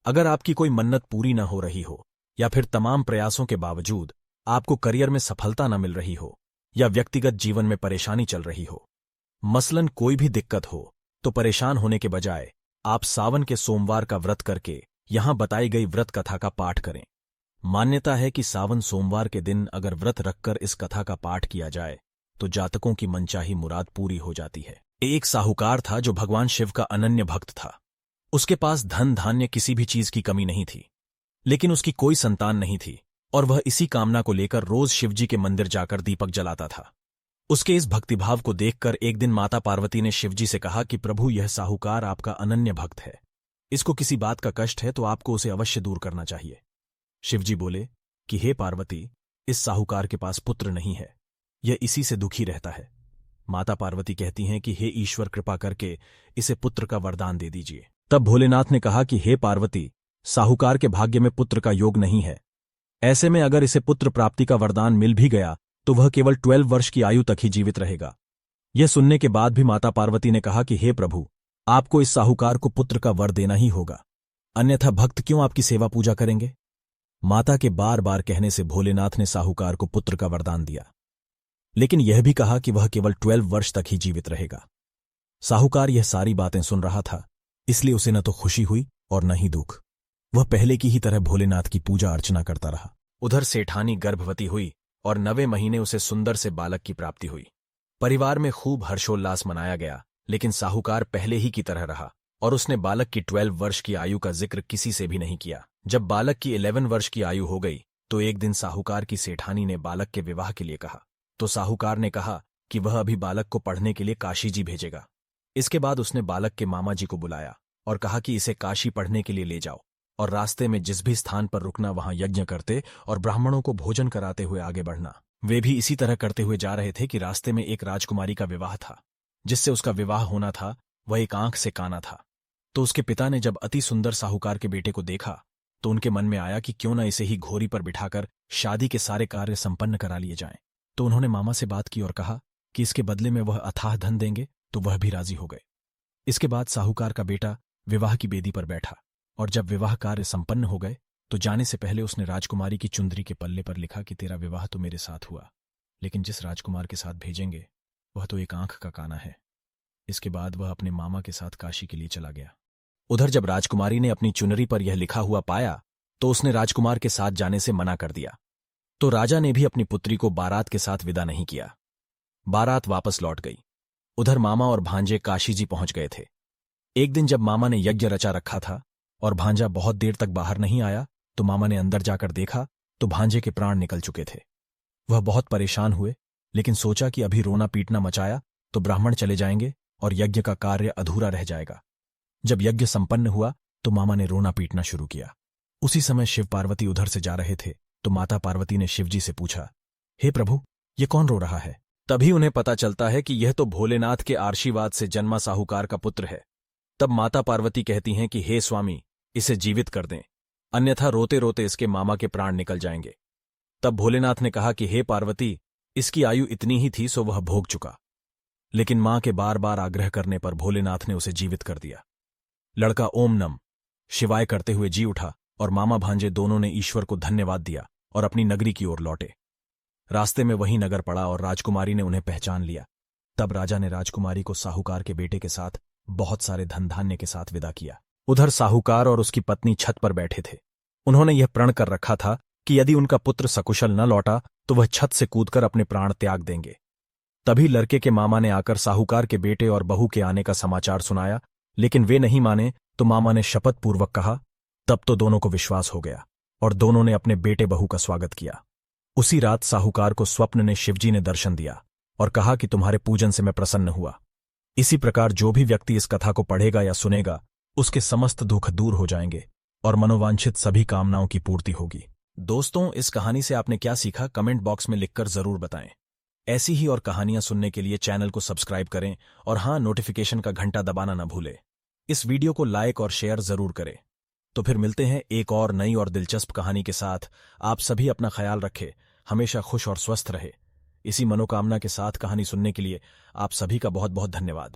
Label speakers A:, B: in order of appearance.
A: अगर आपकी कोई मन्नत पूरी न हो रही हो, या फिर तमाम प्रयासों के बावजूद आपको करियर में सफलता न मिल रही हो, या व्यक्तिगत जीवन में परेशानी चल रही हो, मसलन कोई भी दिक्कत हो, तो परेशान होने के बजाय आप सावन के सोमवार का व्रत करके यहां बताई गई व्रत कथा का पाठ करें। मान्यता है कि सावन सोमवार के दिन अगर व्रत रखकर इस कथा का पाठ किया जाए तो जातकों की मनचाही मुराद पूरी हो जाती है। एक साहूकार था जो भगवान शिव का अनन्य भक्त था। उसके पास धन धान्य किसी भी चीज की कमी नहीं थी, लेकिन उसकी कोई संतान नहीं थी और वह इसी कामना को लेकर रोज शिवजी के मंदिर जाकर दीपक जलाता था। उसके इस भक्तिभाव को देखकर एक दिन माता पार्वती ने शिवजी से कहा कि प्रभु, यह साहूकार आपका अनन्य भक्त है, इसको किसी बात का कष्ट है तो आपको उसे अवश्य दूर करना चाहिए। शिवजी बोले कि हे पार्वती, इस साहूकार के पास पुत्र नहीं है, यह इसी से दुखी रहता है। माता पार्वती कहती हैं कि हे ईश्वर, कृपा करके इसे पुत्र का वरदान दे दीजिए। तब भोलेनाथ ने कहा कि हे पार्वती, साहूकार के भाग्य में पुत्र का योग नहीं है। ऐसे में अगर इसे पुत्र प्राप्ति का वरदान मिल भी गया तो वह केवल 12 वर्ष की आयु तक ही जीवित रहेगा। यह सुनने के बाद भी माता पार्वती ने कहा कि हे प्रभु, आपको इस साहूकार को पुत्र का वर देना ही होगा, अन्यथा भक्त क्यों आपकी सेवा पूजा करेंगे। माता के बार बार कहने से भोलेनाथ ने साहूकार को पुत्र का वरदान दिया, लेकिन यह भी कहा कि वह केवल 12 वर्ष तक ही जीवित रहेगा। साहूकार यह सारी बातें सुन रहा था, इसलिए उसे न तो खुशी हुई और न ही दुख। वह पहले की ही तरह भोलेनाथ की पूजा अर्चना करता रहा। उधर सेठानी गर्भवती हुई और 9वें महीने उसे सुंदर से बालक की प्राप्ति हुई। परिवार में खूब हर्षोल्लास मनाया गया, लेकिन साहूकार पहले ही की तरह रहा और उसने बालक की 12 वर्ष की आयु का जिक्र किसी से भी नहीं किया। जब बालक की 11 वर्ष की आयु हो गई तो एक दिन साहूकार की सेठानी ने बालक के विवाह के लिए कहा, तो साहूकार ने कहा कि वह अभी बालक को पढ़ने के लिए काशी जी भेजेगा। इसके बाद उसने बालक के मामा जी को बुलाया और कहा कि इसे काशी पढ़ने के लिए ले जाओ और रास्ते में जिस भी स्थान पर रुकना वहां यज्ञ करते और ब्राह्मणों को भोजन कराते हुए आगे बढ़ना। वे भी इसी तरह करते हुए जा रहे थे कि रास्ते में एक राजकुमारी का विवाह था। जिससे उसका विवाह होना था वह एक आंख से काना था। तो उसके पिता ने जब अति सुंदर साहूकार के बेटे को देखा तो उनके मन में आया कि क्यों न इसे ही घोड़ी पर बिठाकर शादी के सारे कार्य संपन्न करा लिए जाएं। तो उन्होंने मामा से बात की और कहा कि इसके बदले में वह अथाह धन देंगे, तो वह भी राजी हो गए। इसके बाद साहूकार का बेटा विवाह की बेदी पर बैठा और जब विवाह कार्य संपन्न हो गए तो जाने से पहले उसने राजकुमारी की चुंदरी के पल्ले पर लिखा कि तेरा विवाह तो मेरे साथ हुआ, लेकिन जिस राजकुमार के साथ भेजेंगे वह तो एक आंख का काना है। इसके बाद वह अपने मामा के साथ काशी के लिए चला गया। उधर जब राजकुमारी ने अपनी चुनरी पर यह लिखा हुआ पाया तो उसने राजकुमार के साथ जाने से मना कर दिया। तो राजा ने भी अपनी पुत्री को बारात के साथ विदा नहीं किया। बारात वापस लौट गई। उधर मामा और भांजे काशी जी पहुंच गए थे। एक दिन जब मामा ने यज्ञ रचा रखा था और भांजा बहुत देर तक बाहर नहीं आया तो मामा ने अंदर जाकर देखा तो भांजे के प्राण निकल चुके थे। वह बहुत परेशान हुए, लेकिन सोचा कि अभी रोना पीटना मचाया तो ब्राह्मण चले जाएंगे और यज्ञ का कार्य अधूरा रह जाएगा। जब यज्ञ संपन्न हुआ तो मामा ने रोना पीटना शुरू किया। उसी समय शिव पार्वती उधर से जा रहे थे तो माता पार्वती ने शिवजी से पूछा, हे प्रभु, ये कौन रो रहा है। तभी उन्हें पता चलता है कि यह तो भोलेनाथ के आशीर्वाद से जन्मा साहूकार का पुत्र है। तब माता पार्वती कहती हैं कि हे स्वामी, इसे जीवित कर दें, अन्यथा रोते रोते इसके मामा के प्राण निकल जाएंगे। तब भोलेनाथ ने कहा कि हे पार्वती, इसकी आयु इतनी ही थी सो वह भोग चुका। लेकिन मां के बार बार आग्रह करने पर भोलेनाथ ने उसे जीवित कर दिया। लड़का ओम नम शिवाय करते हुए जी उठा और मामा भांजे दोनों ने ईश्वर को धन्यवाद दिया और अपनी नगरी की ओर लौटे। रास्ते में वही नगर पड़ा और राजकुमारी ने उन्हें पहचान लिया। तब राजा ने राजकुमारी को साहूकार के बेटे के साथ बहुत सारे धन धान्य के साथ विदा किया। उधर साहूकार और उसकी पत्नी छत पर बैठे थे। उन्होंने यह प्रण कर रखा था कि यदि उनका पुत्र सकुशल न लौटा तो वह छत से कूदकर अपने प्राण त्याग देंगे। तभी लड़के के मामा ने आकर साहूकार के बेटे और बहू के आने का समाचार सुनाया, लेकिन वे नहीं माने तो मामा ने शपथ पूर्वक कहा। तब तो दोनों को विश्वास हो गया और दोनों ने अपने बेटे बहू का स्वागत किया। उसी रात साहूकार को स्वप्न में शिवजी ने दर्शन दिया और कहा कि तुम्हारे पूजन से मैं प्रसन्न हुआ। इसी प्रकार जो भी व्यक्ति इस कथा को पढ़ेगा या सुनेगा उसके समस्त दुख दूर हो जाएंगे और मनोवांछित सभी कामनाओं की पूर्ति होगी। दोस्तों, इस कहानी से आपने क्या सीखा कमेंट बॉक्स में लिखकर जरूर बताएं। ऐसी ही और कहानियां सुनने के लिए चैनल को सब्सक्राइब करें और हां, नोटिफिकेशन का घंटा दबाना न भूलें। इस वीडियो को लाइक और शेयर जरूर करें। तो फिर मिलते हैं एक और नई और दिलचस्प कहानी के साथ। आप सभी अपना ख्याल रखें, हमेशा खुश और स्वस्थ रहे। इसी मनोकामना के साथ कहानी सुनने के लिए आप सभी का बहुत बहुत धन्यवाद।